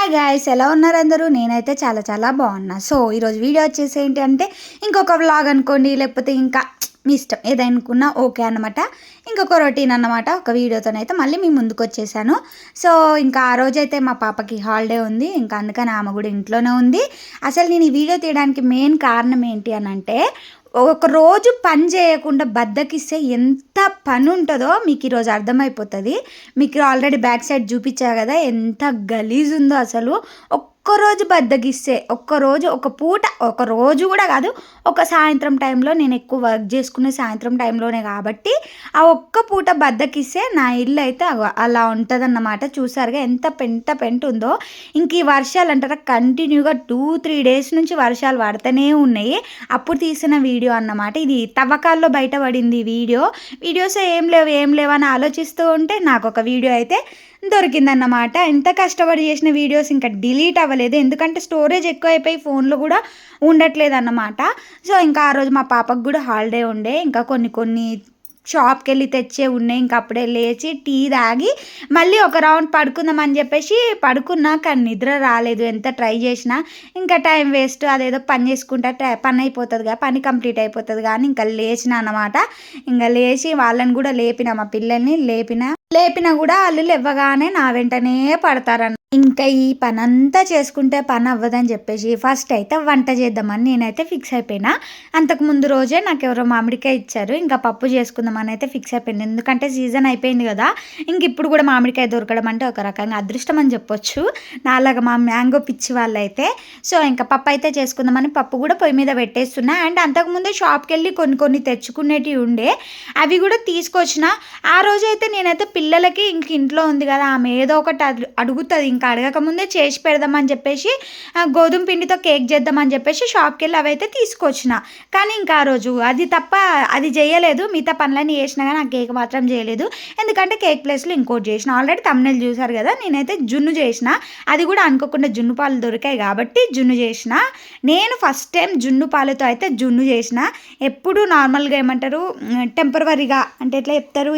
Hi guys, ఎలా ఉన్నారు అందరూ? నేనైతే చాలా చాలా బాగున్నా. సో ఈరోజు వీడియో వచ్చేసి ఏంటి అంటే ఇంకొక వ్లాగ్ అనుకోండి, లేకపోతే ఇంకా మీ ఇష్టం ఏదనుకున్నా ఓకే అనమాట. ఇంకొక రొటీన్ అన్నమాట. ఒక వీడియోతోనైతే మళ్ళీ మీ ముందుకు వచ్చేసాను. సో ఇంకా ఆ రోజైతే మా పాపకి హాలిడే ఉంది, ఇంకా అందుకని ఆమె కూడా ఇంట్లోనే ఉంది. అసలు నేను ఈ వీడియో తీయడానికి మెయిన్ కారణం ఏంటి అని అంటే, ఒక రోజు పని చేయకుండా బద్దకిస్తే ఎంత పని ఉంటుందో మీకు ఈరోజు అర్థమైపోతుంది. మీకు ఆల్రెడీ బ్యాక్ సైడ్ చూపించా కదా ఎంత గలీజ్ ఉందో అసలు. ఒక్కరోజు బద్దకిస్తే, ఒక్కరోజు ఒక పూట, ఒక రోజు కూడా కాదు, ఒక సాయంత్రం టైంలో, నేను ఎక్కువ వర్క్ చేసుకునే సాయంత్రం టైంలోనే కాబట్టి ఆ ఒక్క పూట బద్దకిస్తే నా ఇల్లు అయితే అలా ఉంటుందన్నమాట. చూసారుగా ఎంత పెంట ఉందో. ఇంక ఈ వర్షాలు అంటారా కంటిన్యూగా 2-3 డేస్ నుంచి వర్షాలు పడుతూనే ఉన్నాయి. అప్పుడు తీసిన వీడియో అన్నమాట ఇది. తవ్వకాల్లో బయటపడింది వీడియోస్ ఏం లేవు అని ఆలోచిస్తూ ఉంటే నాకు ఒక వీడియో అయితే దొరికిందన్నమాట. ఎంత కష్టపడి చేసిన వీడియోస్ ఇంకా డిలీట్ అవ్వలేదు, ఎందుకంటే స్టోరేజ్ ఎక్కువ అయిపోయి ఫోన్లో కూడా ఉండట్లేదు అన్నమాట. సో ఇంకా ఆ రోజు మా పాపకు కూడా హాలిడే ఉండే, ఇంకా కొన్ని షాప్కి వెళ్ళి తెచ్చే ఉన్నాయి. ఇంక అప్పుడే లేచి టీ తాగి మళ్ళీ ఒక రౌండ్ పడుకుందామని చెప్పేసి పడుకున్నా, కానీ నిద్ర రాలేదు. ఎంత ట్రై చేసినా ఇంకా టైం వేస్ట్. అదేదో పని చేసుకుంటా పని అయిపోతుందిగా, పని కంప్లీట్ అయిపోతుంది కానీ ఇంకా లేచిన అన్నమాట. ఇంకా లేచి వాళ్ళని కూడా లేపిన, మా పిల్లల్ని లేపినా కూడా వాళ్ళు లేవగానే నా వెంటనే పడతారన్న. ఇంకా ఈ పని అంతా చేసుకుంటే పని అవ్వదని చెప్పేసి ఫస్ట్ అయితే వంట చేద్దామని నేనైతే ఫిక్స్ అయిపోయినా. అంతకు ముందు రోజే నాకు ఎవరో మామిడికాయ ఇచ్చారు, ఇంకా పప్పు చేసుకుందామని అయితే ఫిక్స్ అయిపోయింది. ఎందుకంటే సీజన్ అయిపోయింది కదా, ఇంక ఇప్పుడు కూడా మామిడికాయ దొరకడం అంటే ఒక రకంగా అదృష్టం అని చెప్పొచ్చు, నాలాగా మా మ్యాంగో పిచ్చి వాళ్ళు అయితే. సో ఇంకా పప్పు అయితే చేసుకుందామని పప్పు కూడా పొయ్యి మీద పెట్టేస్తున్నా. అండ్ అంతకుముందే షాప్కి వెళ్ళి కొన్ని తెచ్చుకునేటివి ఉండే, అవి కూడా తీసుకొచ్చిన. ఆ రోజైతే నేనైతే పిల్లలకి ఇంక ఇంట్లో ఉంది కదా, ఆమె ఏదో ఒకటి అడుగుతుంది, ఇంకా అడగకముందే చేసి పెడదామని చెప్పేసి గోధుమ పిండితో కేక్ చేద్దామని చెప్పేసి షాప్కి వెళ్ళి అవైతే తీసుకొచ్చిన. కానీ ఇంకా ఆ రోజు అది తప్ప అది చేయలేదు, మిగతా పనులన్నీ చేసినా కానీ ఆ కేక్ మాత్రం చేయలేదు. ఎందుకంటే కేక్ ప్లేస్లో ఇంకోటి చేసిన. ఆల్రెడీ తమ్ముళ్ళు చూసారు కదా, నేనైతే జున్ను చేసిన. అది కూడా అనుకోకుండా జున్ను పాలు దొరికాయి కాబట్టి జున్ను చేసిన. నేను ఫస్ట్ టైం జున్ను పాలతో అయితే జున్ను చేసిన. ఎప్పుడు నార్మల్గా ఏమంటారు టెంపరవరీగా అంటే ఎట్లా చెప్తారు,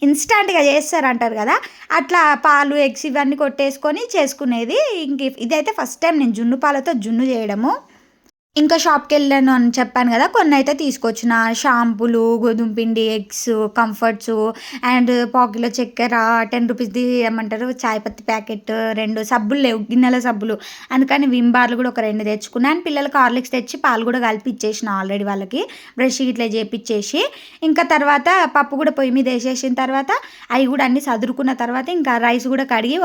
ఇన్స్టాంట్గా చేస్తారంటారు కదా, అట్లా పాలు ఎగ్స్ ఇవన్నీ కొట్టేసుకొని చేసుకునేది. ఇంక ఇదైతే ఫస్ట్ టైం నేను జున్ను పాలతో జున్ను చేయడము. ఇంకా షాప్కి వెళ్ళాను అని చెప్పాను కదా, కొన్ని అయితే తీసుకొచ్చిన. షాంపూలు, గోధుమ పిండి, ఎగ్స్, కంఫర్ట్స్ అండ్ పావుకిలో చక్కెర, 10 రూపీస్ది ఏమంటారు చాయ్ పత్తి ప్యాకెట్, 2 సబ్బులు లేవు, గిన్నెల సబ్బులు, అందుకని విమ్ బార్లు కూడా ఒక 2 తెచ్చుకున్నాను. అండ్ పిల్లలకి హార్లిక్స్ తెచ్చి పాలు కూడా కలిపి ఇచ్చేసిన ఆల్రెడీ, వాళ్ళకి బ్రష్ ఇట్లా చేపిచ్చేసి. ఇంకా తర్వాత పప్పు కూడా పొయ్యి మీద వేసేసిన తర్వాత అవి కూడా అన్ని సదురుకున్న తర్వాత ఇంకా రైస్ కూడా కడిగి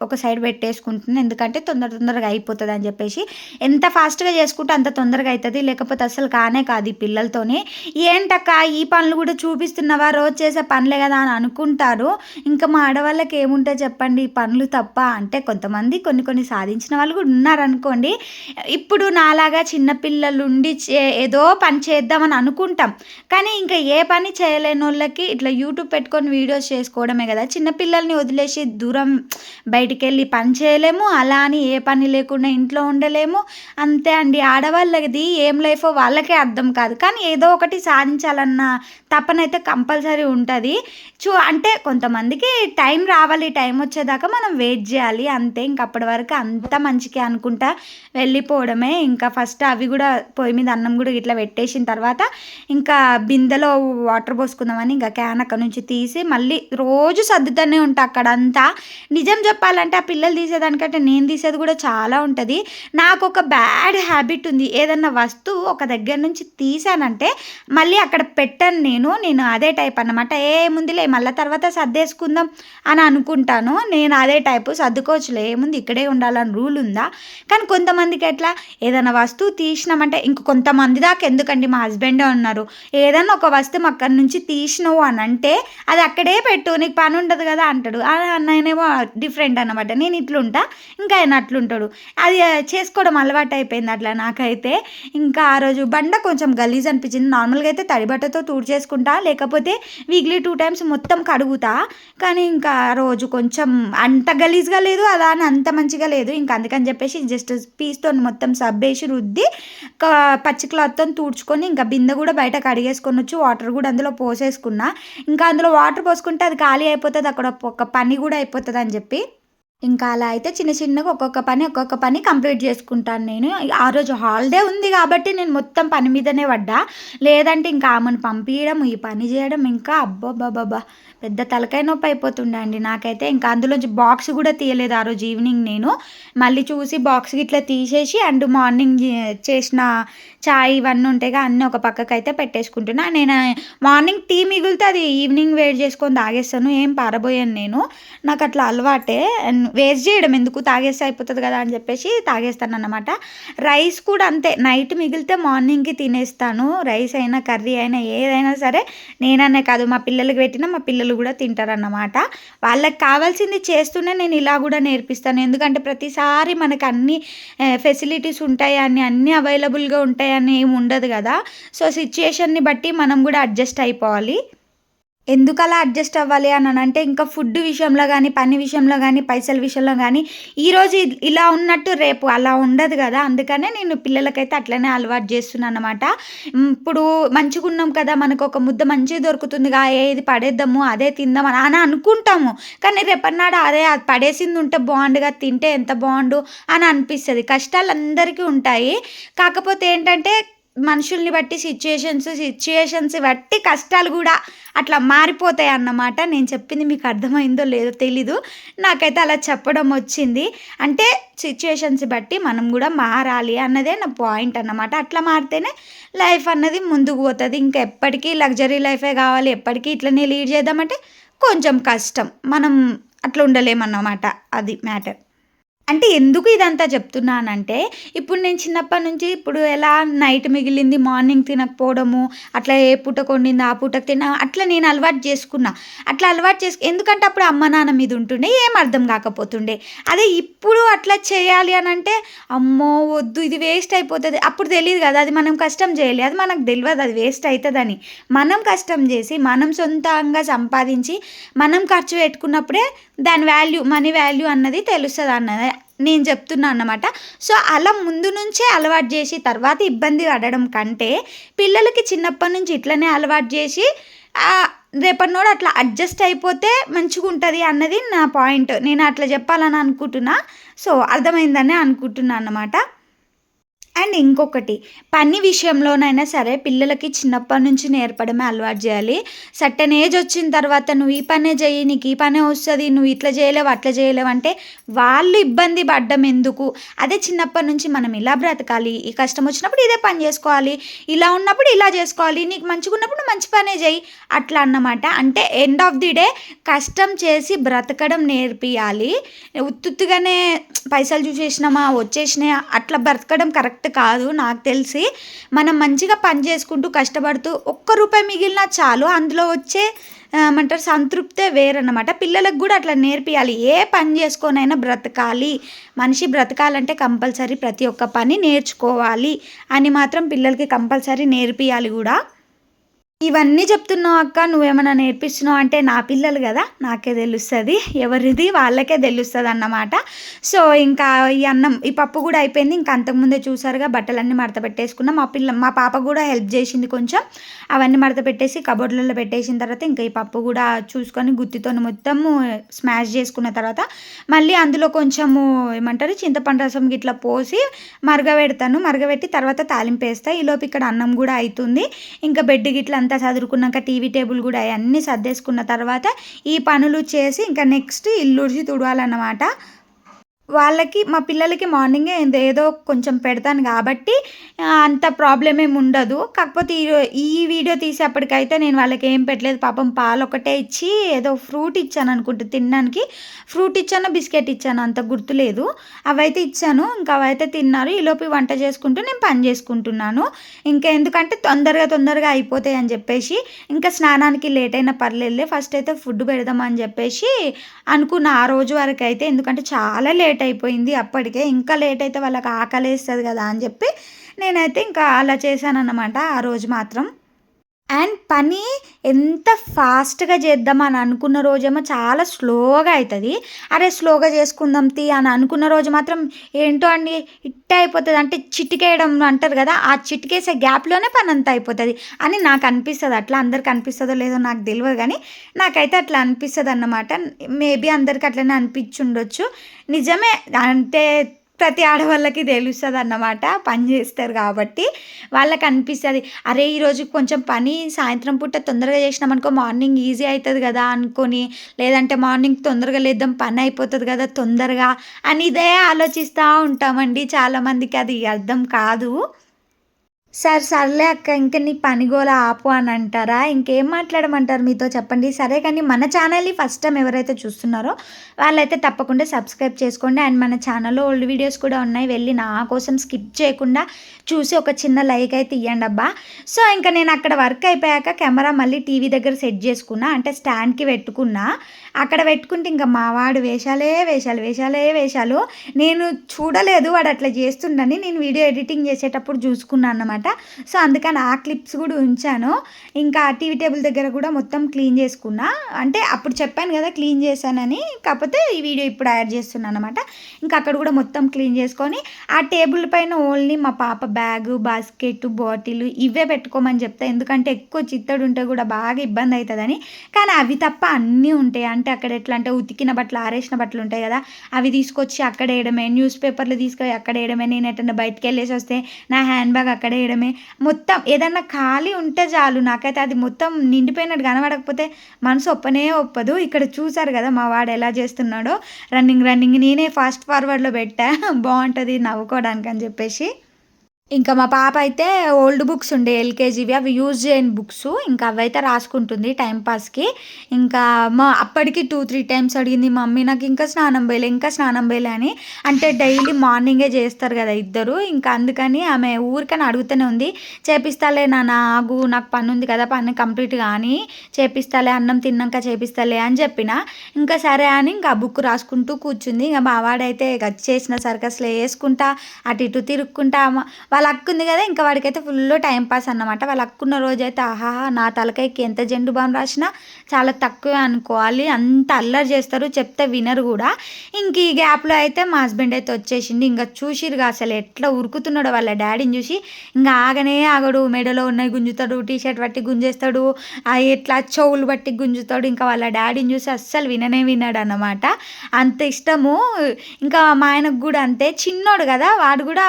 ఒక సైడ్ పెట్టేసుకుంటున్నాను, ఎందుకంటే తొందరగా అయిపోతుంది అని చెప్పేసి. ఎంత ఫాస్ట్గా చేసుకుంటే అంత తొందరగా అవుతుంది, లేకపోతే అసలు కానే కాదు ఈ పిల్లలతోనే. ఏంటక్క ఈ పనులు కూడా చూపిస్తున్నావా, రోజు చేసే పనులే కదా అని అనుకుంటారు. ఇంకా మా ఆడవాళ్ళకి ఏముంటాయి చెప్పండి ఈ పనులు తప్ప. అంటే కొంతమంది కొన్ని సాధించిన వాళ్ళు కూడా ఉన్నారనుకోండి. ఇప్పుడు నాలాగా చిన్నపిల్లలుండి ఏదో పని చేద్దామని అనుకుంటాం, కానీ ఇంకా ఏ పని చేయలేని వాళ్ళకి ఇట్లా యూట్యూబ్ పెట్టుకొని వీడియోస్ చేసుకోవడమే కదా. చిన్నపిల్లల్ని వదిలేసి దూరం బయటికి వెళ్ళి పని చేయలేము, అలా అని ఏ పని లేకుండా ఇంట్లో ఉండలేము. అంతే అండి, ఆడవాళ్ళది ఏం లైఫో వాళ్ళకే అర్థం కాదు, కానీ ఏదో ఒకటి సాధించాలన్న తపన అయితే కంపల్సరీ ఉంటుంది. అంటే కొంతమందికి టైం రావాలి, టైం వచ్చేదాకా మనం వెయిట్ చేయాలి అంతే. ఇంక అప్పటి వరకు అంత మంచిగా అనుకుంటా వెళ్ళిపోవడమే. ఇంకా ఫస్ట్ అవి కూడా పొయ్యి మీద అన్నం కూడా ఇట్లా పెట్టేసిన తర్వాత ఇంకా బిందెలో వాటర్ పోసుకుందామని ఇంకా క్యాన్ అక్కడ నుంచి తీసి మళ్ళీ రోజు సర్దుతూనే ఉంటా అక్కడంతా. నిజం చెప్పాలంటే ఆ పిల్లలు తీసేదానికంటే నేను తీసేది కూడా చాలా ఉంటుంది. నాకు ఒక బ్యాడ్ హ్యాబిట్ ఉంది, ఏదన్నా వస్తువు ఒక దగ్గర నుంచి తీసానంటే మళ్ళీ అక్కడ పెట్టను నేను అదే టైప్ అన్నమాట. ఏముందిలే మళ్ళీ తర్వాత సర్దేసుకుందాం అని అనుకుంటాను. నేను అదే టైపు, సర్దుకోవచ్చులే ఏముంది ఇక్కడే ఉండాలని రూల్ ఉందా. కానీ కొంతమందికి ఎట్లా ఏదైనా వస్తువు తీసినామంటే ఇంక కొంతమంది దాకా ఎందుకండి, మా హస్బెండే ఉన్నారు, ఏదన్నా ఒక వస్తువు అక్కడి నుంచి తీసినావు అని అంటే అది అక్కడే పెట్టు నీకు పని ఉండదు కదా అంటాడు. నేనేమో డిఫరెంట్ అన్నమాట, నేను ఇట్లుంటా ఇంకా ఆయన అట్లుంటాడు. అది చేసుకోవడం అలవాటు అయిపోయింది అట్లా నాకైతే. ఇంకా ఆ రోజు బండ కొంచెం గలీజ్ అనిపించింది. నార్మల్గా అయితే తడి బట్టతో తుడిచేసుకుంటా, లేకపోతే వీక్లీ 2 times మొత్తం కడుగుతా. కానీ ఇంకా ఆ రోజు కొంచెం అంత గలీజ్గా లేదు, అలా అని అంత మంచిగా లేదు. ఇంకా అందుకని చెప్పేసి జస్ట్ పీస్తో మొత్తం సబ్బేసి రుద్ది పచ్చి క్లాత్తో తుడుచుకొని ఇంకా బిందె కూడా బయట కడిగేసుకొని వచ్చి వాటర్ కూడా అందులో పోసేసుకున్నా. ఇంకా అందులో వాటర్ పోసుకుంటే అది ఖాళీ అయిపోతుంది, అక్కడ ఒక పని కూడా అయిపోతుంది అని చెప్పి ఇంకా అలా అయితే చిన్న చిన్నగా ఒక్కొక్క పని కంప్లీట్ చేసుకుంటాను నేను. ఆ రోజు హాలిడే ఉంది కాబట్టి నేను మొత్తం పని మీదనే పడ్డా. లేదంటే ఇంకా ఆమెను పంపియడం, ఈ పని చేయడం ఇంకా అబ్బబ్బబ్బబ్బా! పెద్ద తలకాయ నొప్పి అయిపోతుండే అండి నాకైతే. ఇంకా అందులోంచి బాక్స్ కూడా తీయలేదు ఆ రోజు ఈవినింగ్ నేను. మళ్ళీ చూసి బాక్స్ గిట్లా తీసేసి అండ్ మార్నింగ్ చేసిన చాయ్ ఇవన్నీ ఉంటాయిగా అన్నీ ఒక పక్కకైతే పెట్టేసుకుంటున్నా. నేను మార్నింగ్ టీ మిగులితే అది ఈవినింగ్ వేడి చేసుకొని తాగేస్తాను. ఏం పారబోయను నేను. నాకట్లా అలవాటే. వేస్ట్ చేయడం ఎందుకు, తాగేస్తే అయిపోతుంది కదా అని చెప్పేసి తాగేస్తానన్నమాట. రైస్ కూడా అంతే, నైట్ మిగిలితే మార్నింగ్‌కి తినేస్తాను. రైస్ అయినా, కర్రీ అయినా ఏదైనా సరే నేననే కాదు మా పిల్లలకి పెట్టినా మా పిల్లలు కూడా తింటారన్నమాట. వాళ్ళకి కావాల్సింది చేస్తూనే నేను ఇలా కూడా నేర్పిస్తాను. ఎందుకంటే ప్రతిసారి మనకు అన్ని ఫెసిలిటీస్ ఉంటాయని, అన్నీ అవైలబుల్‌గా ఉంటాయని ఏమి ఉండదు కదా! సో, సిట్యుయేషన్‌ని బట్టి మనం కూడా అడ్జస్ట్ అయిపోవాలి. ఎందుకలా అడ్జస్ట్ అవ్వాలి అనంటే, ఇంకా ఫుడ్ విషయంలో గానీ, పని విషయంలో గానీ, పైసల విషయంలో గానీ, ఈరోజు ఇలా ఉన్నట్టు రేపు అలా ఉండదు గదా! అందుకనే నేను పిల్లలకైతే అట్లనే అలవాటు జేస్తున్నాననమాట. ఇప్పుడు మంచిగున్నాం కదా! మనకొక ముద్ద మంచిగా దొరుకుతుందిగా, ఇది పడేద్దాము, అదే తిందాం అని అనుకుంటాము. కానీ రేపటినాడు అదే అది పడేసిందుంటే బావుండుగా, తింటే ఎంత బావుండు అని అనిపిస్తది. కష్టాలందరికీ ఉంటాయి. కాకపోతే ఏంటంటే, మనుషుల్ని బట్టి సిట్యుయేషన్స్ బట్టి కష్టాలు గూడా అట్లా మారిపోతాయన్నమాట. నేను చెప్పింది మీకు అర్థమైందో లేదో తెలీదు. నాకైతే అలా చెప్పడం వచ్చింది. అంటే సిట్యుయేషన్స్ బట్టి మనం గూడా మారాలి అన్నదే నా పాయింట్ అన్నమాట. అట్లా మారితేనే లైఫ్ అన్నది ముందుకు పోతది. ఇంకా ఎప్పటికీ లగ్జరీ లైఫే గావాలి, ఎప్పటికీ ఇట్లనే లీడ్ చేద్దామంటే కొంచెం కష్టం. మనం అట్లా ఉండలేమన్నమాట. అది మ్యాటర్. అంటే ఎందుకు ఇదంతా చెప్తున్నానంటే, ఇప్పుడు నేను చిన్నప్పటి నుంచి ఇప్పుడు ఎలా నైట్ మిగిలింది మార్నింగ్ తినకపోవడము, అట్లా ఏ పూటకు వండింది ఆ పూటకు అట్లా నేను అలవాటు చేసుకున్నా. అట్లా అలవాటు ఎందుకంటే అప్పుడు అమ్మ, నాన్న మీద ఉంటుండే ఏం అర్థం కాకపోతుండే. అదే ఇప్పుడు అట్లా చేయాలి అనంటే, అమ్మో! వద్దు ఇది వేస్ట్ అయిపోతది. అప్పుడు తెలీదు కదా! అది మనం కష్టం చేయలే. అది మనకు తెలవదు అది వేస్ట్ అయితదని. మనం కష్టం చేసి, మనం సొంతంగా సంపాదించి, మనం ఖర్చు పెట్టుకున్నప్పుడే దాని వాల్యూ, మనీ వాల్యూ అన్నది తెలుస్తదన్నది నేను చెప్తున్నా అన్నమాట. సో, అలా ముందు నుంచే అలవాటు జేసి, తర్వాత ఇబ్బంది పడడం కంటే, పిల్లలకి చిన్నప్పటి నుంచి ఇట్లనే అలవాటు జేసి, రేపటినోడు అట్లా అడ్జస్ట్ అయిపోతే మంచిగుంటది అన్నది నా పాయింట్. నేను అట్లా చెప్పాలని అనుకుంటున్నా. సో, అర్థమైందనే అనుకుంటున్నా అన్నమాట. అండ్ ఇంకొకటి, పని విషయంలోనైనా సరే పిల్లలకి చిన్నప్పటి నుంచి నేర్పడమే అలవాటు చేయాలి. సర్టెన్ ఏజ్ వచ్చిన తర్వాత నువ్వు ఈ పనే చెయ్యి, నీకు ఈ పనే వస్తది, నువ్వు ఇట్లా చేయలేవు, అట్లా చేయలేవు అంటే వాళ్ళు ఇబ్బంది పడ్డం ఎందుకు? అదే చిన్నప్పటి నుంచి మనం ఇలా బ్రతకాలి, ఈ కష్టం వచ్చినప్పుడు ఇదే పని చేసుకోవాలి, ఇలా ఉన్నప్పుడు ఇలా చేసుకోవాలి, నీకు మంచిగున్నప్పుడు మంచి పనే చెయ్యి అట్లా అన్నమాట. అంటే ఎండ్ ఆఫ్ ది డే కష్టం చేసి బ్రతకడం నేర్పియాలి. ఉత్తుత్తిగానే పైసలు చూసేసినామా, వచ్చేసినాయా అట్లా బ్రతకడం కరెక్ట్ కాదు నాకు తెలిసి. మనం మంచిగా పని చేసుకుంటూ కష్టపడుతూ ఒక్క రూపాయి మిగిలినా చాలు. అందులో వచ్చే ఏమంటారు సంతృప్తే వేరన్నమాట. పిల్లలకు కూడా అట్లా నేర్పియాలి. ఏ పని చేసుకొనైనా బ్రతకాలి. మనిషి బ్రతకాలంటే కంపల్సరీ ప్రతి ఒక్క పని నేర్చుకోవాలి అని మాత్రం పిల్లలకి కంపల్సరీ నేర్పియాలి కూడా. ఇవన్నీ చెప్తున్నావు అక్క, నువ్వేమన్నా నేర్పిస్తున్నావు అంటే నా పిల్లలు కదా, నాకే తెలుస్తుంది ఎవరిది వాళ్ళకే తెలుస్తుంది అన్నమాట. సో, ఇంకా ఈ అన్నం ఈ పప్పు కూడా అయిపోయింది. ఇంకా అంతకుముందే చూసారుగా బట్టలన్నీ మడత పెట్టేసుకున్నాం. మా పాప కూడా హెల్ప్ చేసింది కొంచెం. అవన్నీ మడత పెట్టేసి కబోర్డ్లలో పెట్టేసిన తర్వాత ఇంకా ఈ పప్పు కూడా చూసుకొని గుత్తితో మొత్తము స్మాష్ చేసుకున్న తర్వాత మళ్ళీ అందులో కొంచెము ఏమంటారు చింతపండు రసం గిట్లా పోసి మరగబెట్టి తర్వాత తాలింపు వేస్తా. ఈలోపు ఇక్కడ అన్నం కూడా అవుతుంది. ఇంకా బెడ్ గిట్ల అంతా సదురుకున్నాక టీవీ టేబుల్ కూడా అన్నీ సర్దేసుకున్న తర్వాత ఈ పనులు చేసి ఇంకా నెక్స్ట్ ఇల్లుడిచి తుడవాలన్నమాట. వాళ్ళకి మా పిల్లలకి మార్నింగే ఏదో కొంచెం పెడతాను కాబట్టి అంత ప్రాబ్లమ్ ఏమి ఉండదు. కాకపోతే ఈ వీడియో తీసేప్పటికైతే నేను వాళ్ళకి ఏం పెట్టలేదు. పాపం పాలు ఒకటే ఇచ్చి ఏదో ఫ్రూట్ ఇచ్చాను అనుకుంటా తినడానికి. ఫ్రూట్ ఇచ్చానో బిస్కెట్ ఇచ్చానో అంత గుర్తులేదు. అవైతే ఇచ్చాను. ఇంకా అవైతే తిన్నారు. ఈలోపు వంట చేసుకుంటూ నేను పని చేసుకుంటున్నాను. ఇంకా ఎందుకంటే తొందరగా అయిపోతాయి అని చెప్పేసి ఇంకా స్నానానికి లేట్ అయినా పర్లేదులే ఫస్ట్ అయితే ఫుడ్ పెడదామని చెప్పేసి అనుకున్న ఆ రోజు వరకు అయితే. ఎందుకంటే చాలా లేట్ అయిపోయింది అప్పటికే. ఇంకా లేట్ అయితే వాళ్ళకి ఆకలేస్తుంది కదా అని చెప్పి నేనైతే ఇంకా అలా చేశానన్నమాట ఆ రోజు మాత్రం. అండ్ పని ఎంత ఫాస్ట్‌గా చేద్దామని అనుకున్న రోజేమో చాలా స్లోగా అయితది. అరే! స్లోగా చేసుకుందాం అని అనుకున్న రోజు మాత్రం ఏంటో అండి ఇట్టే అయిపోతది. అంటే చిటికేయడం అంటారు గదా! ఆ చిటికేసే గ్యాప్‌లోనే పనంతా అయిపోతది అని నాకనిపిస్తది. అట్లా అందరికి అనిపిస్తదో లేదో నాకు తెలవదు గానీ, నాకైతే అట్లా అనిపిస్తదన్నమాట. మేబీ అందరికి అట్లనే అనిపిచ్చుండొచ్చు. నిజమే. అంటే ప్రతి ఆడవాళ్ళకి తెలుస్తదన్నమాట. పని జేస్తారు గాబట్టి. వాళ్ళకనిపిస్తది. అరే! ఈరోజు కొంచెం పని సాయంత్రం పూట తొందరగా చేసినామనుకో మార్నింగ్ ఈజీ అయితది గదా! అనుకోని, లేదంటే మార్నింగ్ తొందరగా లేద్దాం పనయిపోతది గదా! తొందరగా అని ఇదే ఆలోచిస్తా ఉంటామండి. చాలామందికి అది అర్థం కాదు. సర్లే అక్క ఇంక నీ పని గోల ఆపు అని అంటారా? ఇంకేం మాట్లాడమంటారు మీతో చెప్పండి? సరే కానీ మన ఛానల్‌ని ఫస్ట్ టైమ్ ఎవరైతే చూస్తున్నారో వాళ్ళైతే తప్పకుండా సబ్స్క్రైబ్ చేసుకోండి. అండ్ మన ఛానల్‌లో ఓల్డ్ వీడియోస్ కూడా ఉన్నాయి. వెళ్ళి నా కోసం స్కిప్ చేయకుండా చూసి ఒక చిన్న లైక్ అయితే ఇయ్యండబ్బా! సో, ఇంక నేను అక్కడ వర్క్ అయిపోయాక కెమెరా మళ్ళీ టీవీ దగ్గర సెట్ చేసుకున్నా. అంటే స్టాండ్‌కి పెట్టుకున్నా. అక్కడ పెట్టుకుంటే ఇంక మా వాడు వేషాలే వేషాలు, వేషాలే వేషాలు. నేను చూడలేదు వాడు అట్లా చేస్తుండని. నేను వీడియో ఎడిటింగ్ చేసేటప్పుడు చూసుకున్నా అన్నమాట. సో, అందుకని ఆ క్లిప్స్ కూడా ఉంచాను. ఇంకా టీవీ టేబుల్ దగ్గర కూడా మొత్తం క్లీన్ చేసుకున్నా. అంటే అప్పుడు చెప్పాను కదా క్లీన్ చేశానని. కాకపోతే ఈ వీడియో ఇప్పుడు యాడ్ చేస్తున్నా అనమాట. ఇంకా అక్కడ కూడా మొత్తం క్లీన్ చేసుకొని ఆ టేబుల్ పైన ఓన్లీ మా పాప బ్యాగు, బాస్కెట్, బాటిల్ ఇవే పెట్టుకోమని చెప్తా. ఎందుకంటే ఎక్కువ చిత్తడి ఉంటే కూడా బాగా ఇబ్బంది అవుతుందని. కానీ అవి తప్ప అన్నీ ఉంటాయి. అంటే అక్కడ ఎట్లా అంటే ఉతికిన బట్టలు, ఆరేసిన బట్టలు ఉంటాయి కదా! అవి తీసుకొచ్చి అక్కడ వేయడమే. న్యూస్ పేపర్లు తీసుకొని అక్కడ వేయడమే. నేను ఎటన్నా బయటికి వెళ్ళేసి వస్తే నా హ్యాండ్ బ్యాగ్ అక్కడ వేయడమే. మొత్తం ఏదన్నా ఖాళీ ఉంటే చాలు నాకైతే అది మొత్తం నిండిపోయినట్టు కనబడకపోతే మనసు ఒప్పనే ఒప్పదు. ఇక్కడ చూసారు కదా మా వాడు ఎలా చేస్తున్నాడో రన్నింగ్ నేనే ఫాస్ట్ ఫార్వర్డ్‌లో పెట్టా. బావుంటది నవ్వుకోవడానికి అని చెప్పేసి. ఇంకా మా పాప అయితే ఓల్డ్ బుక్స్ ఉండే ఎల్‌కేజీవి అవి యూజ్ చేయని బుక్సు. ఇంకా అవైతే రాసుకుంటుంది టైమ్ పాస్‌కి. ఇంకా అప్పటికి 2, 3 టైమ్స్ అడిగింది మమ్మీ నాకు ఇంకా స్నానం పోయలే, ఇంకా స్నానం పోయలే అని. అంటే డైలీ మార్నింగే చేస్తారు కదా ఇద్దరు. ఇంకా అందుకని ఆమె ఊరికనే అడుగుతూనే ఉంది. చేపిస్తాలే నాన్న ఆగు నాకు పనుంది కదా! పని కంప్లీట్ గాని చేపిస్తాలే అన్నం తిన్నాక చేపిస్తాలే అని చెప్పిన. ఇంకా సరే అని ఇంకా ఆ బుక్ రాసుకుంటూ కూర్చుంది. ఇంక మా వాడైతే ఇక చేసిన సర్కస్‌లో యేసుకుంటా అటు ఇటు తిరుక్కుంటా వాళ్ళ అక్క ఉంది కదా! ఇంకా వాడికైతే ఫుల్లు టైమ్ పాస్ అన్నమాట. వాళ్ళ అక్కున్న రోజైతే ఆహాహా! నా తలకాయకి ఎంత జెండు బామ్ రాసినా చాలా తక్కువే అనుకోవాలి. అంత అల్లరి చేస్తారు. చెప్తే వినరు గూడా. ఇంక ఈ గ్యాప్‌లో అయితే మా హస్బెండ్ అయితే వచ్చేసిండు. ఇంక చూసిర్రుగా అసలు ఎట్లా ఉరుకుతున్నాడో వాళ్ళ డ్యాడీని చూసి. ఇంక ఆగనే ఆగడు. మెడలో ఉన్నయి గుంజుతాడు. టీ షర్ట్ పట్టి గుంజేస్తాడు. ఎట్లా చెవులు బట్టి గుంజుతాడు. ఇంకా వాళ్ళ డ్యాడీని చూసి అస్సలు విననే వినడన్నమాట. అంత ఇష్టము. ఇంకా మా ఆయనకు గూడా అంతే. చిన్నోడు గదా! వాడు గూడా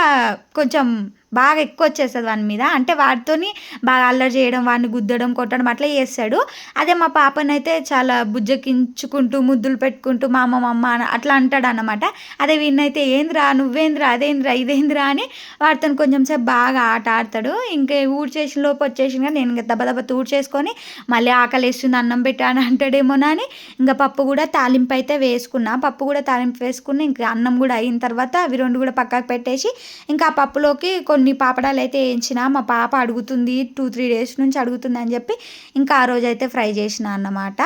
కొంచెం బాగా ఎక్కువొచ్చేస్తది వాని మీద. అంటే వాడితోని బాగా అల్లరి చేయడం, వాడిని గుద్దడం, కొట్టడం అట్లా చేస్తాడు. అదే మా పాపనైతే చాలా బుజ్జగించుకుంటూ, ముద్దులు పెట్టుకుంటూ మమ్మ అని అట్లా అంటాడనమాట. అదే వీడినైతే ఏందిరా, నువ్వేందిరా, అదేందిరా, ఇదేందిరా అని వాడితోని కొంచెం సేపు బాగా ఆట ఆడతాడు. ఇంక ఊడ్చేసిన లోపు వచ్చేసిండు నేను ఇంక దబ దబ ఊడ్చేసుకొని మళ్ళీ ఆకలేస్తుంది అన్నం పెట్టు అని అంటాడేమోనని ఇంక పప్పు కూడా తాలింపు అయితే వేసుకున్నా. పప్పు కూడా తాలింపు వేసుకుని ఇంక అన్నం కూడా అయిన తర్వాత అవి 2 కూడా పక్కకు పెట్టేసి ఇంకా ఆ పప్పులోకి కొన్ని పాపడాలైతే ఏయించిన. మా పాప అడుగుతుంది 2, 3 డేస్ నుంచి అడుగుతుందని చెప్పి ఇంకా ఆ రోజైతే ఫ్రై చేసినా అన్నమాట.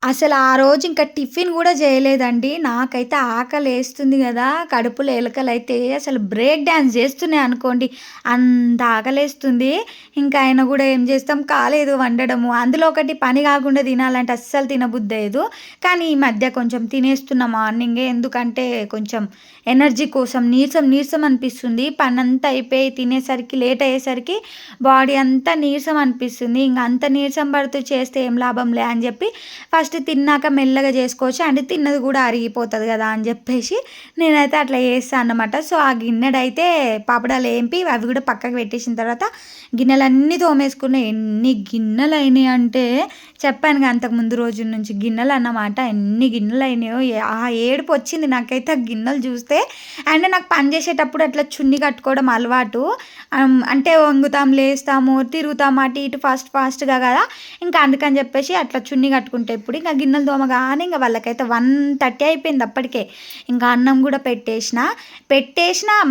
అసలు ఆ రోజు ఇంకా టిఫిన్ గూడా జేయలేదండి. నాకైతే ఆకలేస్తుంది గదా! కడుపులో ఎలకలైతే అసలు బ్రేక్ డాన్స్ జేస్తున్నాయి అనుకోండి. అంత ఆకలేస్తుంది. ఇంకా అయినా గూడా ఏం జేస్తాం కాలేదు వండడము. అందులో ఒకటి పని గాకుండా తినాలంటే అస్సలు తినబుద్దయ్యదు. కానీ ఈ మధ్య కొంచెం తినేస్తున్నా మార్నింగే. ఎందుకంటే కొంచెం ఎనర్జీ కోసం నీరసం అనిపిస్తుంది. పనంతా అయిపోయి తినేసరికి లేట్ అయ్యేసరికి బాడీ అంతా నీరసం అనిపిస్తుంది. ఇంక అంత నీరసం పడుతూ చేస్తే ఏం లాభంలే అని జెప్పి ఫస్ట్ తిన్నాక మెల్లగా చేసుకోవచ్చు. అంటే తిన్నది కూడా అరిగిపోతది గదా! అని జెప్పేసి నేనైతే అట్లా చేస్తా అన్నమాట. సో, ఆ గిన్నెడైతే పాపడాలు ఏంపి అవి గూడా పక్కకు పెట్టేసిన తర్వాత గిన్నెలన్నీ తోమేసుకున్న. ఎన్ని గిన్నెలయినాయి అంటే చెప్పానుగా అంతకు ముందు రోజు నుంచి గిన్నెలన్నమాట. ఎన్ని గిన్నెలయినాయో ఆ ఏడుపొచ్చింది నాకైతే ఆ గిన్నెలు చూస్తే. అండ్ నాకు పని చేసేటప్పుడు అట్లా చున్నీ కట్టుకోవడం అలవాటు. అంటే వంగుతాం, లేస్తాము, తిరుగుతాం అటు ఇటు ఫాస్ట్‌గా గదా! ఇంకా అందుకని జెప్పేసి అట్లా చున్నీ కట్టుకుంటా ఎప్పుడు. ఇంకా గిన్నెలు తోమగానే ఇంకా వాళ్ళకైతే 1:30 అయిపోయింది అప్పటికే. ఇంకా అన్నం కూడా పెట్టేసిన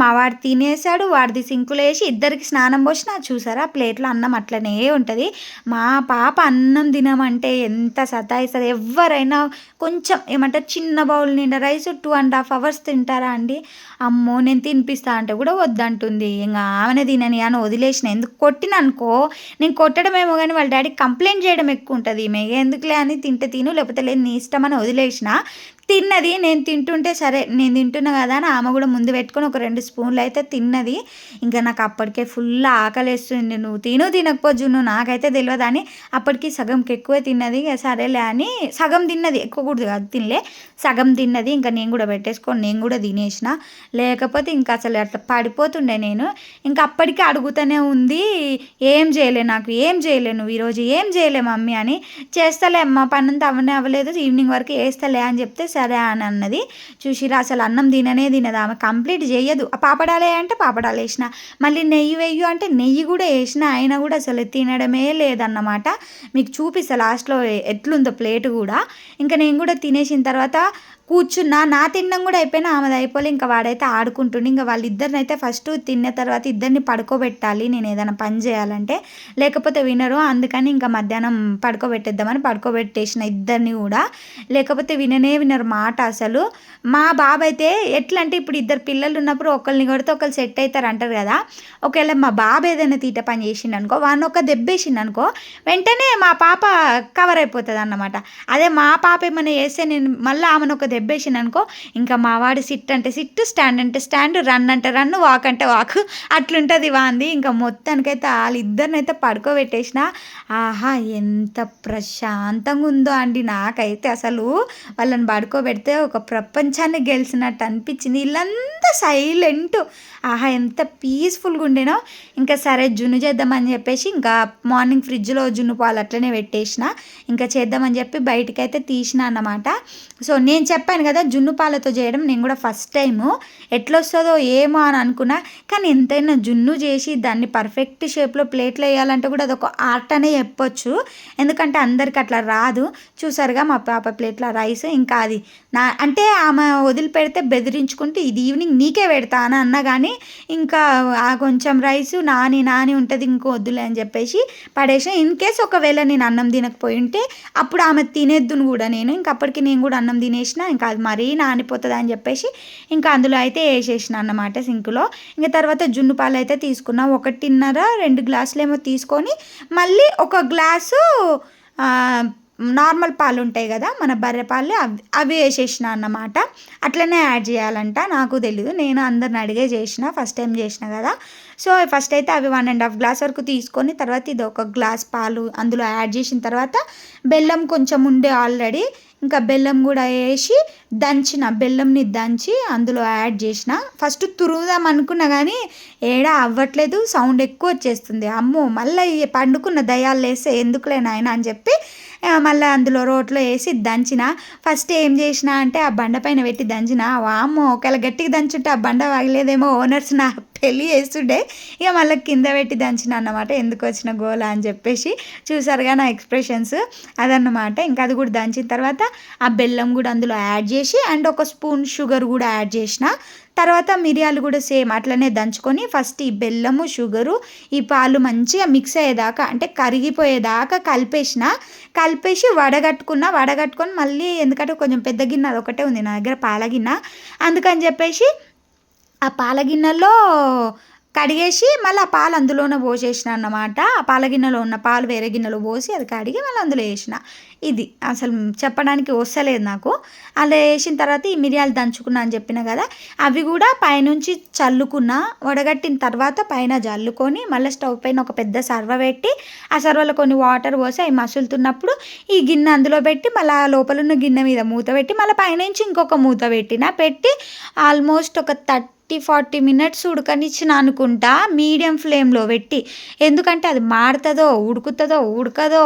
మా వాడు తినేసాడు. వాడిది సింకులో వేసి ఇద్దరికి స్నానం పోసిన. చూసారా ప్లేట్లో అన్నం అట్లనే ఉంటుంది. మా పాప అన్నం తినమంటే ఎంత సతాయిస్తుంది. ఎవరైనా కొంచెం ఏమంటారు చిన్న బౌల్ నిండా రైస్ 2.5 hours తింటారా అండి? అమ్మో నేను తినిపిస్తా అంటే కూడా వద్దంటుంది. ఇంకా ఆమెనే తినని అని వదిలేసిన. ఎందుకు కొట్టిన అనుకో, నేను కొట్టడమేమో కానీ వాళ్ళ డాడీకి కంప్లైంట్ చేయడం ఎక్కువ ఉంటుంది. ఈమె ఎందుకులే అని తింటే తిను లేకపోతే లేదు నీ ఇష్టం అని వదిలేసిన. తిన్నది. నేను తింటుంటే సరే నేను తింటున్నా కదా అని ఆమె కూడా ముందు పెట్టుకొని ఒక 2 స్పూన్లు అయితే తిన్నది. ఇంకా నాకు అప్పటికే ఫుల్ ఆకలేస్తుంది. నువ్వు తినకపో జున్ను నాకైతే తెలియదు అని అప్పటికి సగంకి ఎక్కువే తిన్నది. ఇక సరేలే అని సగం తిన్నది, ఎక్కువ కూడా కాదు తినలే, సగం తిన్నది. ఇంకా నేను కూడా పెట్టేసుకొని నేను కూడా తినేసిన. లేకపోతే ఇంకా అసలు అట్లా పడిపోతుండే నేను. ఇంకా అప్పటికే అడుగుతూనే ఉంది, ఏం చేయలే నాకు ఏం చేయలే నువ్వు ఈరోజు ఏం చేయలే మమ్మీ అని. చేస్తలే అమ్మ పనంతా అవనే అవ్వలేదు ఈవినింగ్ వరకు వేస్తలే అని చెప్తే సరే అని అన్నది. చూసిరా అసలు అన్నం తినదు ఆమె, కంప్లీట్ చేయదు. ఆ పాపడాలే అంటే పాపడాలు వేసిన, మళ్ళీ నెయ్యి వేయు అంటే నెయ్యి కూడా వేసిన, అయినా కూడా అసలు తినడమే లేదన్నమాట. మీకు చూపిస్తా లాస్ట్లో ఎట్లుందో ప్లేట్ కూడా. ఇంకా నేను కూడా తినేసిన తర్వాత కూర్చున్నా. నా తినడం కూడా అయిపోయినా ఆమెది అయిపోలే. ఇంకా వాడైతే ఆడుకుంటుండే. ఇంకా వాళ్ళిద్దరిని అయితే ఫస్ట్ తిన్న తర్వాత ఇద్దరిని పడుకోబెట్టాలి నేను ఏదైనా పని చేయాలంటే, లేకపోతే వినరు. అందుకని ఇంకా మధ్యాహ్నం పడుకోబెట్టేద్దామని పడుకోబెట్టేసిన ఇద్దరిని కూడా. లేకపోతే వినరు మాట అసలు. మా బాబు అయితే ఎట్లా అంటే ఇప్పుడు ఇద్దరు పిల్లలు ఉన్నప్పుడు ఒకరిని కొడితే ఒకరు సెట్ అవుతారు అంటారు కదా. ఒకవేళ మా బాబు ఏదైనా తీట పని చేసిండు అనుకో, వాడిని ఒక దెబ్బేసిండు అనుకో, వెంటనే మా పాప కవర్ అయిపోతుంది అన్నమాట. అదే మా పాప ఏమైనా చేస్తే నేను మళ్ళీ ఆమెను ఒక దెబ్బేసిండు అనుకో, ఇంకా మా వాడు సిట్ అంటే సిట్, స్టాండ్ అంటే స్టాండ్, రన్ అంటే రన్, వాక్ అంటే వాక్, అట్లుంటుంది వాంది. ఇంకా మొత్తానికైతే వాళ్ళిద్దరినైతే పడుకోబెట్టేసిన. ఆహా ఎంత ప్రశాంతంగా ఉందో అండి. నాకైతే అసలు వాళ్ళని పడుకోబెడితే ఒక ప్రపంచాన్ని గెలిచినట్టు అనిపించింది. ఇల్లంతా సైలెంట్. ఆహా ఎంత పీస్ఫుల్గా ఉండేనో. ఇంకా సరే జున్ను చేద్దామని చెప్పేసి ఇంకా మార్నింగ్ ఫ్రిడ్జ్లో జున్ను పాలు అట్లనే పెట్టేసిన. ఇంకా చేద్దామని చెప్పి బయటికైతే తీసిన అన్నమాట. సో నేను చెప్పాను కదా జున్ను పాలతో చేయడం నేను కూడా ఫస్ట్ టైము. ఎట్లొస్తుందో ఏమో అని అనుకున్నా. కానీ ఎంతైనా జున్ను చేసి దాన్ని పర్ఫెక్ట్ షేప్లో ప్లేట్లో వేయాలంటే కూడా అదొక ఆర్ట్ అనే చెప్పొచ్చు. ఎందుకంటే అందరికి అట్లా రాదు. చూసారుగా మా పాప ప్లేట్లో రైస్. ఇంకా అది అంటే ఆమె వదిలిపెడితే బెదిరించుకుంటే ఇది ఈవినింగ్ నీకే పెడతా అని అన్నా కానీ ఇంకా కొంచెం రైస్ నాని ఉంటుంది ఇంకో వద్దులే అని చెప్పేసి పడేసిన. ఇన్ కేస్ ఒకవేళ నేను అన్నం తినకపోయి ఉంటే అప్పుడు ఆమె తినేద్దును కూడా నేను. ఇంకా అప్పటికి నేను కూడా అన్నం తినేసిన. ఇంకా అది మరీ నానిపోతుంది అని చెప్పేసి ఇంకా అందులో అయితే వేసేసిన అన్నమాట సింకులో. ఇంకా తర్వాత జున్ను పాలు అయితే తీసుకున్నా. 1.5-2 గ్లాసులు ఏమో తీసుకొని మళ్ళీ ఒక గ్లాసు నార్మల్ పాలు ఉంటాయి కదా మన బర్రె పాలు, అవి వేసేసిన అన్నమాట. అట్లనే యాడ్ చేయాలంట. నాకు తెలీదు, నేను అందరిని అడిగే చేసిన, ఫస్ట్ టైం చేసిన కదా. సో ఫస్ట్ అయితే అవి 1.5 గ్లాస్ వరకు తీసుకొని తర్వాత ఇది ఒక గ్లాస్ పాలు అందులో యాడ్ చేసిన తర్వాత బెల్లం కొంచెం ఉండే ఆల్రెడీ, ఇంకా బెల్లం కూడా వేసి బెల్లంని దంచి అందులో యాడ్ చేసిన. ఫస్ట్ తురుముదాం అనుకున్నా కానీ ఏడా అవ్వట్లేదు, సౌండ్ ఎక్కువ వచ్చేస్తుంది. అమ్మో మళ్ళీ పండుకున్న దయాలు వేస్తే ఎందుకులే నాయన అని చెప్పి మళ్ళీ అందులో రోట్లో వేసి దంచిన. ఫస్ట్ ఏం చేసిన అంటే ఆ బండ పైన పెట్టి దంచిన. వామ్మో ఒకవేళ గట్టిగా దంచుంటే ఆ బండ వాగలేదేమో, ఓనర్స్ నా పెళ్ళి చేస్తుండే. ఇక మళ్ళీ కింద పెట్టి దంచిన అన్నమాట. ఎందుకు వచ్చిన గోల అని చెప్పేసి. చూసారుగా నా ఎక్స్ప్రెషన్స్ అదన్నమాట. ఇంకా అది కూడా దంచిన తర్వాత ఆ బెల్లం కూడా అందులో యాడ్ చేసి అండ్ ఒక స్పూన్ షుగర్ కూడా యాడ్ చేసిన. తర్వాత మిరియాలు కూడా సేమ్ అట్లనే దంచుకొని ఫస్ట్ ఈ బెల్లము షుగరు ఈ పాలు మంచిగా మిక్స్ అయ్యేదాకా అంటే కరిగిపోయేదాకా కలిపేసి వడగట్టుకొని మళ్ళీ, ఎందుకంటే కొంచెం పెద్ద గిన్నె అది ఒకటే ఉంది నా దగ్గర పాల గిన్నె, అందుకని చెప్పేసి ఆ పాల గిన్నెలో కడిగేసి మళ్ళీ ఆ పాలు అందులోనే పోసేసిన అన్నమాట. ఆ పాల గిన్నెలో ఉన్న పాలు వేరే గిన్నెలో పోసి అది కడిగి మళ్ళీ అందులో వేసిన. ఇది అసలు చెప్పడానికి వస్తలేదు నాకు. అలా వేసిన తర్వాత ఈ మిరియాలు దంచుకున్నా అని చెప్పిన కదా, అవి కూడా పైనుంచి చల్లుకున్న. వడగట్టిన తర్వాత పైన జల్లుకొని మళ్ళీ స్టవ్ పైన ఒక పెద్ద సర్వ పెట్టి ఆ సర్వలో కొన్ని వాటర్ పోసి అవి మసులుతున్నప్పుడు ఈ గిన్నె అందులో పెట్టి మళ్ళీ ఆ లోపల ఉన్న గిన్నె మీద మూత పెట్టి మళ్ళీ పైనుంచి ఇంకొక మూత పెట్టి ఆల్మోస్ట్ ఒక 30-40 మినిట్స్ ఉడకనిచ్చిన అనుకుంటా మీడియం ఫ్లేమ్లో పెట్టి. ఎందుకంటే అది మాడుతుందో ఉడకదో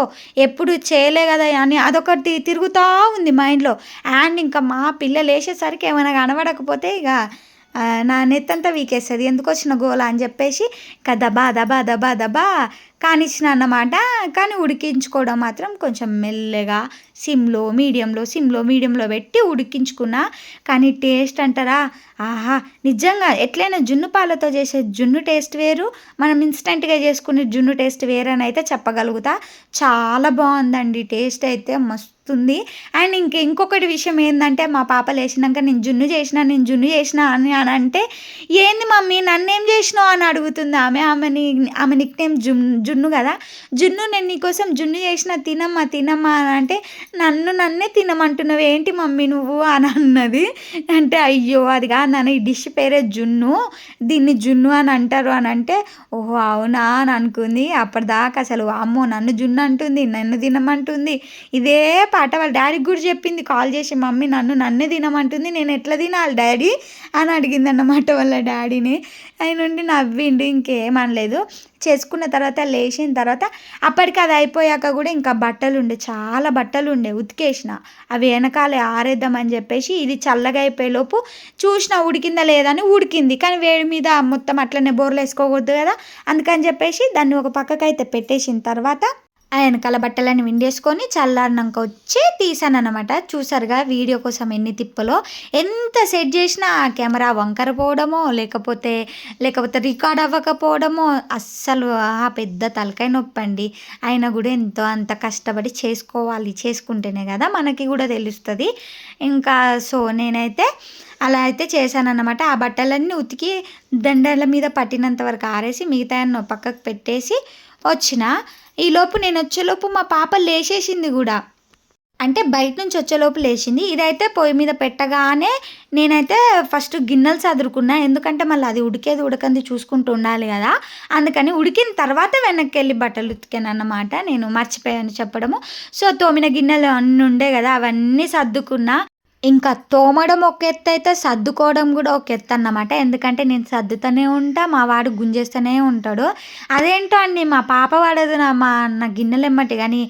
ఎప్పుడు చేయలే కదా అని అదొకటి తిరుగుతూ ఉంది మైండ్లో. అండ్ ఇంకా మా పిల్లలు వేసేసరికి ఏమైనా కనబడకపోతే ఇక నా నెత్తంతా వీకేస్తుంది, ఎందుకు వచ్చిన గోల అని చెప్పేసి ఇంకా దబా దబా దబా దబా కానిచ్చిన అన్నమాట. కానీ ఉడికించుకోవడం మాత్రం కొంచెం మెల్లగా సిమ్లో మీడియంలో పెట్టి ఉడికించుకున్నా. కానీ టేస్ట్ అంటారా, ఆహా! నిజంగా ఎట్లయినా జున్ను పాలతో చేసే జున్ను టేస్ట్ వేరు, మనం ఇన్స్టెంట్గా చేసుకునే జున్ను టేస్ట్ వేరు అని అయితే చెప్పగలుగుతా. చాలా బాగుందండి, టేస్ట్ అయితే మస్తుంది. అండ్ ఇంకొకటి విషయం ఏంటంటే, మా పాప లేచినాక నేను జున్ను చేసిన అని అంటే, ఏంది మమ్మీ నన్నేం చేసినావు అని అడుగుతుంది ఆమె నిక్ నేమ్ జున్ను కదా. జున్ను, నేను నీకోసం జున్ను చేసిన, తినమ్మా అని అంటే, నన్నే తినమంటున్నావు ఏంటి మమ్మీ నువ్వు అని అన్నది. అంటే అయ్యో అది కాదు నాన్న, ఈ డిష్ పేరే జున్ను, దీన్ని జున్ను అని అంటారు అని అంటే, ఓహో అవునా అని అనుకుంది. అప్పటిదాకా అసలు అమ్మో నన్ను జున్ను అంటుంది, నన్ను తినమంటుంది, ఇదే పాట వాళ్ళ డాడీకి కూడా చెప్పింది కాల్ చేసి, మమ్మీ నన్నే తినమంటుంది, నేను ఎట్లా తినాలి డాడీ అని అడిగింది అన్నమాట వాళ్ళ డాడీని. ఆయన నుండి నవ్విండు, ఇంకేమనలేదు. చేసుకున్న తర్వాత లేచిన తర్వాత అప్పటికి అది అయిపోయాక కూడా ఇంకా చాలా బట్టలు ఉండే ఉతికేసిన, అవి వెనకాలే ఆరేద్దామని చెప్పేసి ఇది చల్లగా అయిపోయేలోపు చూసిన ఉడికిందా లేదని. ఉడికింది, కానీ వేడి మీద మొత్తం అట్లనే బోర్లు వేసుకోకూడదు కదా, అందుకని చెప్పేసి దాన్ని ఒక పక్కకైతే పెట్టేసిన తర్వాత ఆ వెనకాల బట్టలన్నీ విండేసుకొని చల్లారినాక వచ్చి తీసానమాట. చూసారుగా వీడియో కోసం ఎన్ని తిప్పలో, ఎంత సెట్ చేసినా ఆ కెమెరా వంకర పోవడమో లేకపోతే రికార్డ్ అవ్వకపోవడమో అస్సలు ఆ పెద్ద తలకాయ నొప్పండి. అయినా కూడా ఎంతో అంత కష్టపడి చేసుకుంటేనే కదా మనకి కూడా తెలుస్తుంది. ఇంకా సో నేనైతే అలా అయితే చేశానన్నమాట. ఆ బట్టలన్నీ ఉతికి దండల మీద పట్టినంత వరకు ఆరేసి మిగతా పక్కకు పెట్టేసి వచ్చిన. ఈలోపు నేను వచ్చేలోపు మా పాప లేచేసింది కూడా, అంటే బయట నుంచి వచ్చేలోపు లేచింది. ఇదైతే పొయ్యి మీద పెట్టగానే నేనైతే ఫస్ట్ గిన్నెలు సదురుకున్నా, ఎందుకంటే మళ్ళీ అది ఉడకంది చూసుకుంటూ ఉండాలి కదా. అందుకని ఉడికిన తర్వాత వెనక్కి వెళ్ళి బట్టలు ఉతికాను అన్నమాట. నేను మర్చిపోయాను చెప్పడము. సో తోమిన గిన్నెలు అన్నీ ఉండే కదా, అవన్నీ సర్దుకున్నా. ఇంకా తోమడం ఒక ఎత్తు అయితే సర్దుకోవడం కూడా ఒక ఎత్తు అన్నమాట. ఎందుకంటే నేను సర్దుతూనే ఉంటా, మా వాడు గుంజేస్తూనే ఉంటాడు. అదేంటో అండి మా పాప వాడదు నా గిన్నెలు ఎమ్మటి, కానీ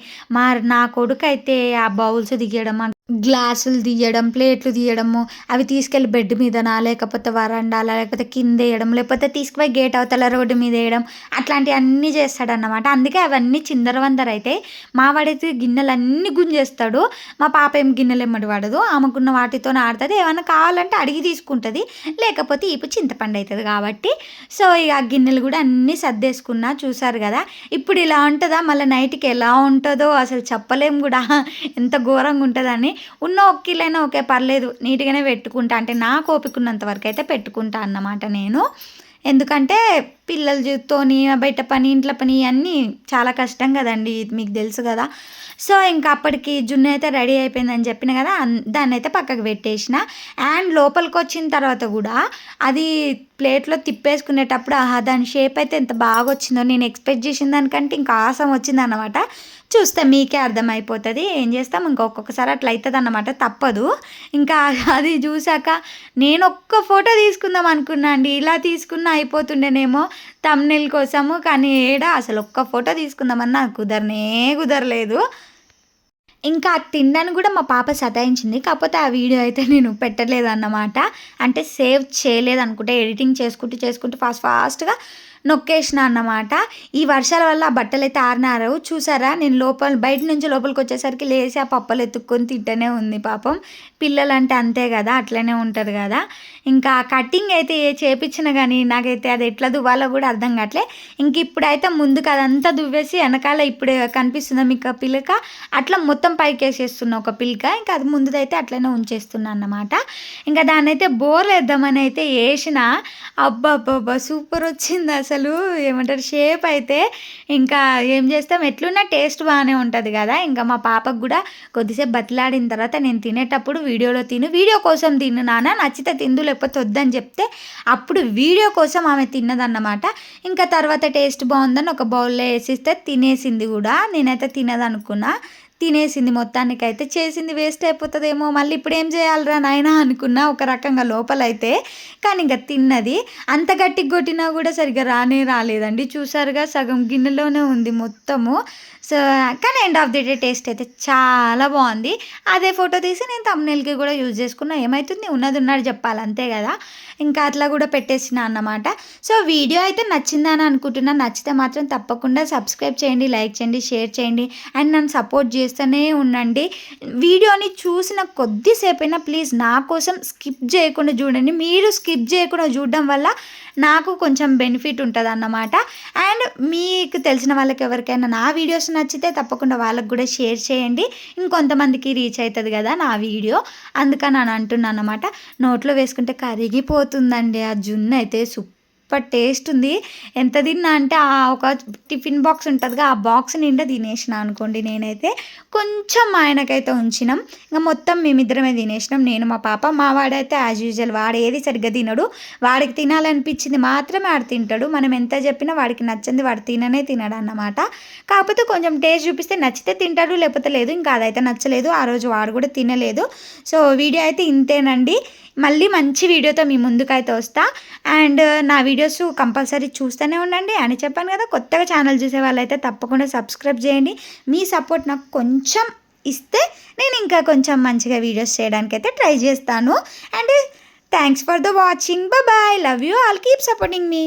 నా కొడుకు అయితే ఆ బౌల్స్ తీయడం, గ్లాసులు తీయడం, ప్లేట్లు తీయడము, అవి తీసుకెళ్ళి బెడ్ మీదనా లేకపోతే వరండాలా లేకపోతే కింద వేయడం, లేకపోతే తీసుకుపోయి గేట్ అవతల రోడ్డు మీద వేయడం, అట్లాంటివి అన్నీ చేస్తాడన్నమాట. అందుకే అవన్నీ చిందరవందర అయితే. మా వాడైతే గిన్నెలన్నీ గుంజేస్తాడు, మా పాప ఏం గిన్నెలు ఎమ్మడి వాడదు, ఆమెకున్న వాటితో ఆడుతుంది. ఏమైనా కావాలంటే అడిగి తీసుకుంటుంది, లేకపోతే ఇప్పుడు చింతపండు అవుతుంది కాబట్టి. సో ఇక ఆ గిన్నెలు కూడా అన్నీ సర్దేసుకున్నా. చూసారు కదా, ఇప్పుడు ఇలా ఉంటుందా, మళ్ళీ నైట్కి ఎలా ఉంటుందో అసలు చెప్పలేము కూడా, ఎంత ఘోరంగా ఉంటుందని. ఉన్న ఒక్కిలైనా ఓకే పర్లేదు, నీట్గానే పెట్టుకుంటా, అంటే నాకు ఓపికన్నంత వరకు అయితే పెట్టుకుంటా అన్నమాట నేను. ఎందుకంటే పిల్లలతోని బయట పని ఇంట్లో పని అన్నీ చాలా కష్టం కదండి, మీకు తెలుసు కదా. సో ఇంకా అప్పటికి జున్ను అయితే రెడీ అయిపోయిందని చెప్పిన కదా, దాన్ని అయితే పక్కకు పెట్టేసిన. అండ్ లోపలికి వచ్చిన తర్వాత కూడా అది ప్లేట్లో తిప్పేసుకునేటప్పుడు ఆహా దాని షేప్ అయితే ఎంత బాగా వచ్చిందో, నేను ఎక్స్పెక్ట్ చేసిన దానికంటే ఇంకా ఆసం వచ్చిందన్నమాట. చూస్తే మీకే అర్థమైపోతుంది. ఏం చేస్తాం, ఒక్కొక్కసారి అట్లా అవుతుంది అన్నమాట, తప్పదు. ఇంకా అది చూసాక నేను ఒక్క ఫోటో తీసుకుందాం అనుకున్నా అండి, ఇలా తీసుకున్నా అయిపోతుండేనేమో థంబ్నెయిల్ కోసము, కానీ అసలు ఒక్క ఫోటో తీసుకుందామన్నా కుదరలేదు. ఇంకా తినడానికి కూడా మా పాప సతాయించింది, కాకపోతే ఆ వీడియో అయితే నేను పెట్టలేదు అన్నమాట. అంటే సేవ్ చేయలేదు అనుకుంటే, ఎడిటింగ్ చేసుకుంటూ ఫాస్ట్గా నొక్కేసిన అన్నమాట. ఈ వర్షాల వల్ల ఆ బట్టలు అయితే ఆరినారు. చూసారా, నేను బయట నుంచి లోపలికి వచ్చేసరికి లేసి ఆ పప్పలు ఎత్తుక్కొని తింటూనే ఉంది పాపం. పిల్లలు అంటే అంతే కదా, అట్లనే ఉంటుంది కదా. ఇంకా కటింగ్ అయితే చేపించిన కానీ నాకైతే అది ఎట్లా దువ్వాలో కూడా అర్థం కావట్లే. ఇంక ఇప్పుడైతే ముందుకు అదంతా దువ్వేసి వెనకాల ఇప్పుడే కనిపిస్తుందా మీకు ఆ పిలక, అట్లా మొత్తం పైకి వేసేస్తున్నా ఒక పిలక. ఇంకా అది ముందుదైతే అట్లనే ఉంచేస్తున్నా అన్నమాట. ఇంకా దాన్ని అయితే బోర్లు వేద్దామని అయితే వేసిన, అబ్బా సూపర్ వచ్చింది అసలు, ఏమంటారు షేప్ అయితే. ఇంకా ఏం చేస్తాం, ఎట్లున్నా టేస్ట్ బాగానే ఉంటుంది కదా. ఇంకా మా పాపకు కూడా కొద్దిసేపు బతిలాడిన తర్వాత, నేను తినేటప్పుడు వీడియో కోసం తిను నాన్న, నచ్చితే తిందు లేకపోతే వద్దని చెప్తే అప్పుడు వీడియో కోసం ఆమె తిన్నదన్నమాట. ఇంకా తర్వాత టేస్ట్ బాగుందని ఒక బౌల్లో వేసిస్తే తినేసింది కూడా. నేనైతే తినదనుకున్నా, తినేసింది మొత్తానికైతే. చేసింది వేస్ట్ అయిపోతుందేమో, మళ్ళీ ఇప్పుడు ఏం చేయాలిరా నాయనా అనుకున్నా ఒక రకంగా లోపలైతే. కానీ ఇంకా తిన్నది. అంత గట్టిగా కొట్టినా కూడా సరిగ్గా రాలేదండి. చూసారుగా, సగం గిన్నెలోనే ఉంది మొత్తము. సో కానీ end of the day taste అయితే చాలా బాగుంది. అదే ఫోటో తీసి నేను థంబ్‌నెయిల్‌కి కూడా యూజ్ చేసుకున్నా. ఏమైతుంది ఉన్నది ఉన్నట్టు చెప్పాలి అంతే కదా. ఇంకా అట్లా కూడా పెట్టేసిన అన్నమాట. సో వీడియో అయితే నచ్చిందని అనుకుంటున్నా. నచ్చితే మాత్రం తప్పకుండా సబ్స్క్రైబ్ చేయండి, లైక్ చేయండి, షేర్ చేయండి అండ్ నన్ను సపోర్ట్ చేస్తూనే ఉండండి. వీడియోని చూసిన కొద్దిసేపైనా ప్లీజ్ నా కోసం స్కిప్ చేయకుండా చూడండి. మీరు స్కిప్ చేయకుండా చూడడం వల్ల నాకు కొంచెం బెనిఫిట్ ఉంటదన్నమాట. అండ్ మీకు తెలిసిన వాళ్ళకి ఎవరికైనా నా వీడియోస్ నచ్చితే తప్పకుండా వాళ్ళకి కూడా షేర్ చేయండి. ఇంకొంతమందికి రీచ్ అవుతుంది కదా నా వీడియో. అందుకని నేను అంటున్నాను అన్నమాట. నోట్లో వేసుకుంటే కరిగిపోతుందండి ఆ జున్ను అయితే. సూపర్ టేస్ట్ ఉంది. ఎంత తిన్నా అంటే ఒక టిఫిన్ బాక్స్ ఉంటుందిగా ఆ బాక్స్ నిండా తినేసిన అనుకోండి నేనైతే. కొంచెం మా ఆయనకైతే ఉంచినాం. ఇంకా మొత్తం మేమిద్దరమే తినేసినాం. నేను మా పాప. మా వాడైతే యాజ్ యూజువల్ వాడు ఏది సరిగ్గా తినడు. వాడికి తినాలనిపించింది మాత్రమే ఆడు తింటాడు. మనం ఎంత చెప్పినా వాడికి నచ్చింది వాడు తినడు అన్నమాట. కాకపోతే కొంచెం టేస్ట్ చూపిస్తే నచ్చితే తింటాడు, లేకపోతే లేదు. ఇంకా అదైతే నచ్చలేదు. ఆ రోజు వాడు కూడా తినలేదు. సో వీడియో అయితే ఇంతేనండి. మళ్ళీ మంచి వీడియోతో మీ ముందుకైతే వస్తా. అండ్ నా వీడియోస్ కంపల్సరీ చూస్తూనే ఉండండి అని చెప్పాను కదా. కొత్తగా ఛానల్ చూసే వాళ్ళైతే తప్పకుండా సబ్స్క్రైబ్ చేయండి. మీ సపోర్ట్ నాకు కొంచెం ఇస్తే నేను ఇంకా కొంచెం మంచిగా వీడియోస్ చేయడానికైతే ట్రై చేస్తాను. And thanks for the watching. Bye. Love you all. Keep supporting me.